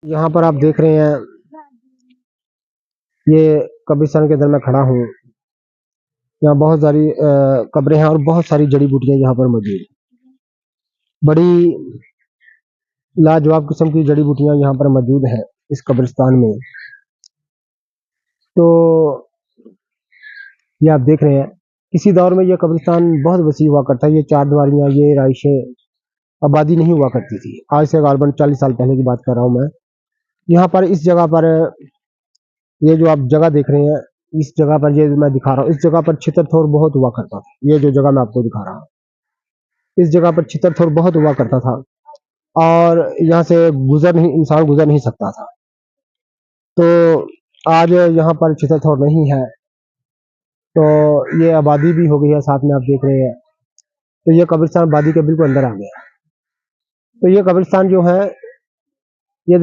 यहाँ पर आप देख रहे हैं, ये कब्रिस्तान के अंदर मैं खड़ा हूँ। यहाँ बहुत सारी कब्रें हैं और बहुत सारी जड़ी बूटियां यहाँ पर मौजूद हैं। बड़ी लाजवाब किस्म की जड़ी बूटियां यहाँ पर मौजूद हैं इस कब्रिस्तान में। तो ये आप देख रहे हैं, किसी दौर में ये कब्रिस्तान बहुत वसी हुआ करता है। ये चार दीवारियां, ये राइशें, आबादी नहीं हुआ करती थी। आज से गालबन 40 साल पहले की बात कर रहा हूँ मैं। यहाँ पर इस जगह पर, ये जो आप जगह देख रहे हैं, इस जगह पर, ये मैं दिखा रहा हूँ, इस जगह पर छितर-थोर बहुत हुआ करता था। ये जो जगह मैं आपको दिखा रहा हूँ, इस जगह पर छितर-थोर बहुत हुआ करता था और यहाँ से इंसान गुजर नहीं सकता था। तो आज यहाँ पर छितर-थोर नहीं है, तो ये आबादी भी हो गई है साथ में, आप देख रहे हैं। तो ये कब्रिस्तान आबादी के बिल्कुल अंदर आ गया। तो ये कब्रिस्तान जो है,